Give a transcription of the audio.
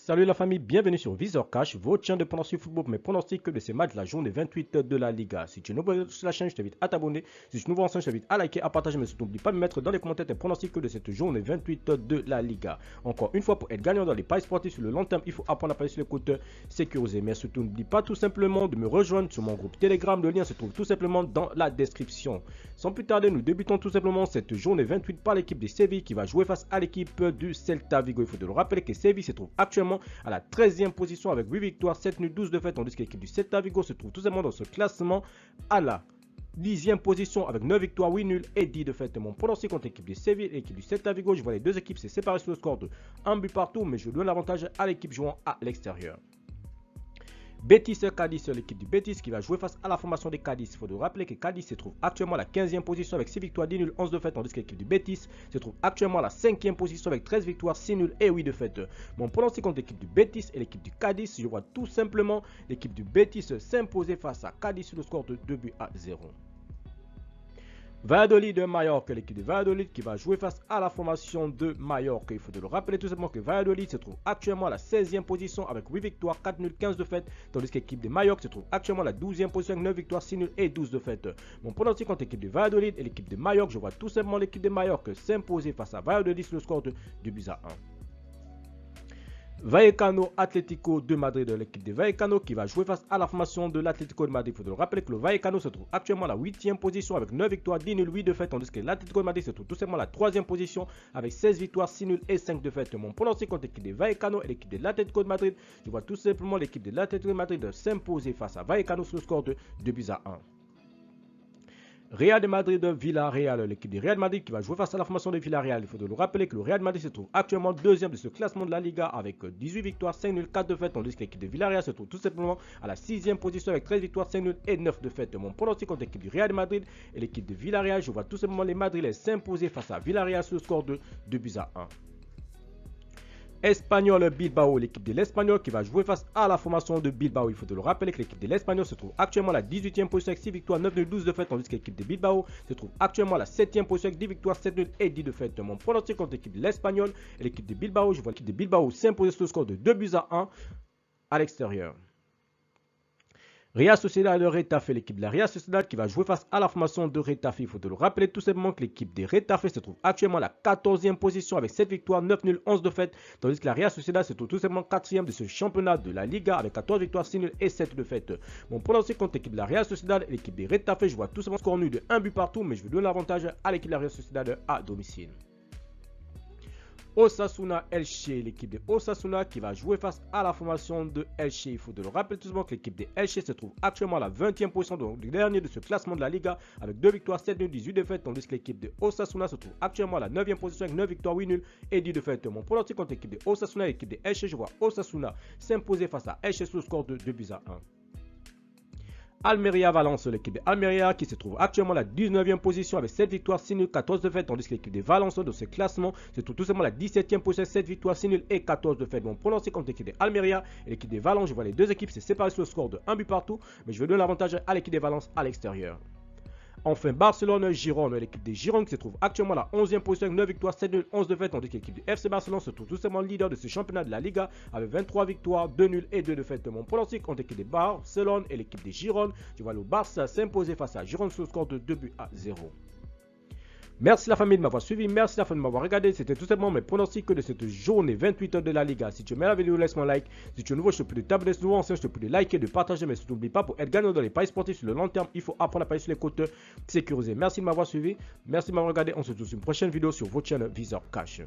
Salut la famille, bienvenue sur Visor Cash, votre chaîne de pronostic football, mais pronostics de ces matchs de la journée 28 de la Liga. Si tu es nouveau sur la chaîne, je t'invite à t'abonner. Si tu es nouveau en chaîne, je t'invite à liker, à partager, mais surtout n'oublie pas de mettre dans les commentaires tes pronostics de cette journée 28 de la Liga. Encore une fois, pour être gagnant dans les paris sportifs sur le long terme, il faut apprendre à parier sur les comptes sécurisés. Mais surtout, n'oublie pas tout simplement de me rejoindre sur mon groupe Telegram. Le lien se trouve tout simplement dans la description. Sans plus tarder, nous débutons tout simplement cette journée 28 par l'équipe de Séville qui va jouer face à l'équipe du Celta Vigo. Il faut de le rappeler que Séville se trouve actuellement à la 13e position avec 8 victoires, 7 nuls, 12 défaites, tandis que l'équipe du Celta Vigo se trouve tout simplement dans ce classement à la 10e position avec 9 victoires, 8 nuls et 10 défaites. Mon pronostic contre l'équipe de Séville et l'équipe du Celta Vigo, je vois les deux équipes se séparer sur le score de 1 but partout, mais je donne l'avantage à l'équipe jouant à l'extérieur. Betis Cadiz, l'équipe du Betis qui va jouer face à la formation des Cadiz. Il faut de rappeler que Cadiz se trouve actuellement à la 15e position avec 6 victoires, 10 nuls, 11 défaites, tandis que l'équipe du Betis se trouve actuellement à la 5e position avec 13 victoires, 6 nuls et 8 défaites. Mon pronostic contre l'équipe du Betis et l'équipe du Cadiz, je vois tout simplement l'équipe du Betis s'imposer face à Cadiz sur le score de 2 buts à 0. Valladolid de Mallorca, l'équipe de Valladolid qui va jouer face à la formation de Mallorca. Il faut de le rappeler tout simplement que Valladolid se trouve actuellement à la 16e position avec 8 victoires, 4 nuls, 15 défaites, tandis que l'équipe de Mallorca se trouve actuellement à la 12e position avec 9 victoires, 6 nuls et 12 défaites. Mon pronostic contre l'équipe de Valladolid et l'équipe de Mallorca, je vois tout simplement l'équipe de Mallorca s'imposer face à Valladolid sur le score de 2 buts à 1. Vallecano Atlético de Madrid, l'équipe de Vallecano qui va jouer face à la formation de l'Atlético de Madrid. Il faut le rappeler que le Vallecano se trouve actuellement à la 8e position avec 9 victoires, 10 nuls, 8 défaites, tandis que l'Atlético de Madrid se trouve tout simplement à la 3e position avec 16 victoires, 6 nuls et 5 défaites. Mon pronostic contre l'équipe de Vallecano et l'équipe de l'Atlético de Madrid, je vois tout simplement l'équipe de l'Atlético de Madrid s'imposer face à Vallecano sur le score de 2 buts à 1. Real de Madrid de Villarreal, l'équipe du Real Madrid qui va jouer face à la formation de Villarreal. Il faut de le rappeler que le Real Madrid se trouve actuellement deuxième de ce classement de la Liga avec 18 victoires, 5 nuls, 4 défaites, tandis que l'équipe de Villarreal se trouve tout simplement à la 6e position avec 13 victoires, 5 nuls et 9 défaites. Mon pronostic contre l'équipe du Real de Madrid et l'équipe de Villarreal, je vois tout simplement les Madrilènes s'imposer face à Villarreal sur le score de 2 buts à 1. Espanyol Bilbao, l'équipe de l'Espagnol qui va jouer face à la formation de Bilbao. Il faut de le rappeler que l'équipe de l'Espagnol se trouve actuellement à la 18e position avec 6 victoires, 9 nuls, 12 défaites, tandis que l'équipe de Bilbao se trouve actuellement à la 7e position avec 10 victoires, 7 nuls et 10 défaites. Mon pronostic contre l'équipe de l'Espagnol et l'équipe de Bilbao, je vois l'équipe de Bilbao s'imposer sur le score de 2 buts à 1 à l'extérieur. Real Sociedad de Retafe, l'équipe de la Real Sociedad qui va jouer face à la formation de Retafe. Il faut te le rappeler tout simplement que l'équipe de Retafe se trouve actuellement à la 14e position avec 7 victoires, 9 nuls, 11 défaites, tandis que la Real Sociedad se trouve tout simplement 4e de ce championnat de la Liga avec 14 victoires, 6 nuls et 7 défaites. Mon pronostic contre l'équipe de la Real Sociedad et l'équipe de Retafe, je vois tout simplement score nul de 1 but partout, mais je vais donner l'avantage à l'équipe de la Real Sociedad à domicile. Osasuna Elche, l'équipe de Osasuna qui va jouer face à la formation de Elche. Il faut de le rappeler tout simplement que l'équipe de Elche se trouve actuellement à la 20e position du dernier de ce classement de la Liga avec 2 victoires, 7 nuls, 18 défaites, tandis que l'équipe de Osasuna se trouve actuellement à la 9e position avec 9 victoires, 8 nuls et 10 défaites. Mon pronostic contre l'équipe de Osasuna et l'équipe de Elche, je vois Osasuna s'imposer face à Elche sur le score de 2 buts à 1. Almeria Valence, l'équipe de Almeria qui se trouve actuellement à la 19e position avec 7 victoires, 6 nuls, 14 défaites, tandis que l'équipe de Valence de ce classement se trouve tout simplement à la 17e position avec 7 victoires, 6 nuls et 14 défaites. Mon pronostic contre l'équipe de Almeria et l'équipe de Valence, je vois les deux équipes se séparer sur le score de 1 but partout, mais je vais donner l'avantage à l'équipe de Valence à l'extérieur. Enfin, Barcelone-Girone, l'équipe de Girone qui se trouve actuellement à la 11e position avec 9 victoires, 7 nuls, 11 défaites, tandis que l'équipe du FC Barcelone se trouve tout simplement leader de ce championnat de la Liga avec 23 victoires, 2 nuls et 2 défaites. Mon pronostic contre l'équipe de Barcelone et l'équipe de Girone, je vois le Barça s'imposer face à Girone sur le score de 2 buts à 0. Merci la famille de m'avoir suivi, merci la famille de m'avoir regardé. C'était tout simplement mes pronostics de cette journée 28 de la Liga. Si tu aimes la vidéo, laisse-moi un like. Si tu es nouveau, je te prie de t'abonner. Si tu es nouveau ancien, je te prie de liker, de partager. Mais surtout, n'oublie pas, pour être gagnant dans les paris sportifs sur le long terme, il faut apprendre à parier sur les comptes sécurisés. Merci de m'avoir suivi, merci de m'avoir regardé. On se retrouve sur une prochaine vidéo sur votre chaîne Visor Cash.